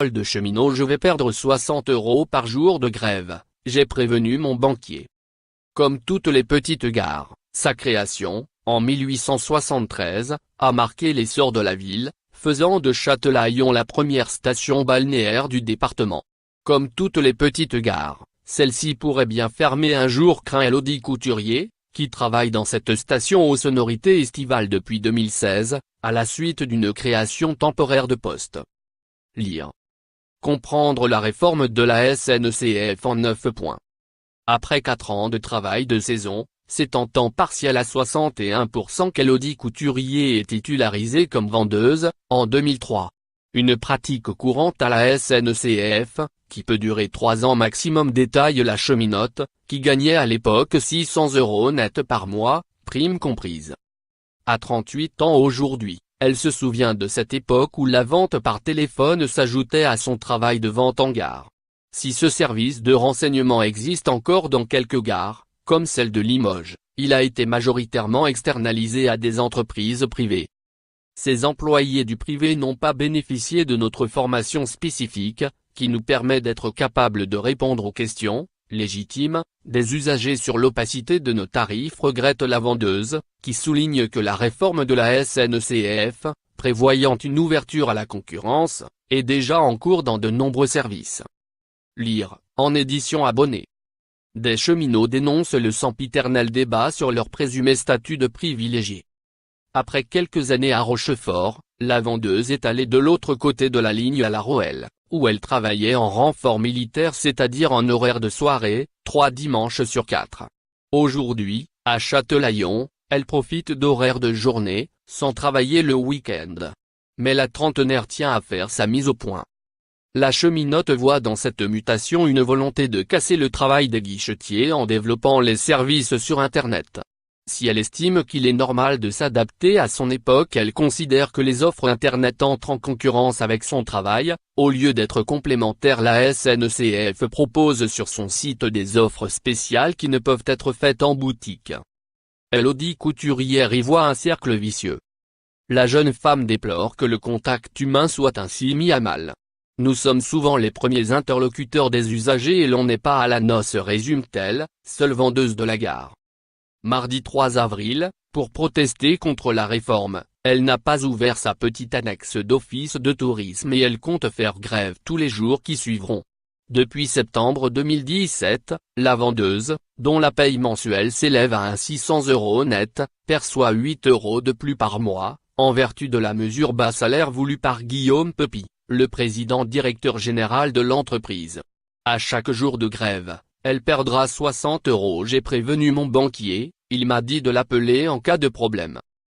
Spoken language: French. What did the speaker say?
de cheminot. Je vais perdre 60 € par jour de grève, j'ai prévenu mon banquier. Comme toutes les petites gares, sa création, en 1873, a marqué l'essor de la ville, faisant de Châtelaillon la première station balnéaire du département. Comme toutes les petites gares, celle-ci pourrait bien fermer un jour, craint Elodie Couturier, qui travaille dans cette station aux sonorités estivales depuis 2016, à la suite d'une création temporaire de poste. Lire. Comprendre la réforme de la SNCF en 9 points. Après 4 ans de travail de saison, c'est en temps partiel à 61% qu'Elodie Couturier est titularisée comme vendeuse, en 2003. Une pratique courante à la SNCF, qui peut durer 3 ans maximum, détaille la cheminote, qui gagnait à l'époque 600 € net par mois, prime comprise. À 38 ans aujourd'hui, elle se souvient de cette époque où la vente par téléphone s'ajoutait à son travail de vente en gare. Si ce service de renseignement existe encore dans quelques gares, comme celle de Limoges, il a été majoritairement externalisé à des entreprises privées. Ces employés du privé n'ont pas bénéficié de notre formation spécifique, qui nous permet d'être capables de répondre aux questions, légitimes, des usagers sur l'opacité de nos tarifs, regrette la vendeuse, qui souligne que la réforme de la SNCF, prévoyant une ouverture à la concurrence, est déjà en cours dans de nombreux services. Lire, en édition abonnée. Des cheminots dénoncent le sempiternel débat sur leur présumé statut de privilégié. Après quelques années à Rochefort, la vendeuse est allée de l'autre côté de la ligne à La Roelle, où elle travaillait en renfort militaire, c'est-à-dire en horaire de soirée, 3 dimanches sur 4. Aujourd'hui, à Châtelaillon, elle profite d'horaires de journée, sans travailler le week-end. Mais la trentenaire tient à faire sa mise au point. La cheminote voit dans cette mutation une volonté de casser le travail des guichetiers en développant les services sur Internet. Si elle estime qu'il est normal de s'adapter à son époque, elle considère que les offres Internet entrent en concurrence avec son travail. Au lieu d'être complémentaires, la SNCF propose sur son site des offres spéciales qui ne peuvent être faites en boutique. Elodie Couturier y voit un cercle vicieux. La jeune femme déplore que le contact humain soit ainsi mis à mal. Nous sommes souvent les premiers interlocuteurs des usagers et l'on n'est pas à la noce, résume-t-elle, seule vendeuse de la gare. Mardi 3 avril, pour protester contre la réforme, elle n'a pas ouvert sa petite annexe d'office de tourisme et elle compte faire grève tous les jours qui suivront. Depuis septembre 2017, la vendeuse, dont la paye mensuelle s'élève à 600 € net, perçoit 8 € de plus par mois, en vertu de la mesure bas salaire voulue par Guillaume Pepy, le président directeur général de l'entreprise. À chaque jour de grève, elle perdra 60 €. J'ai prévenu mon banquier, il m'a dit de l'appeler en cas de problème.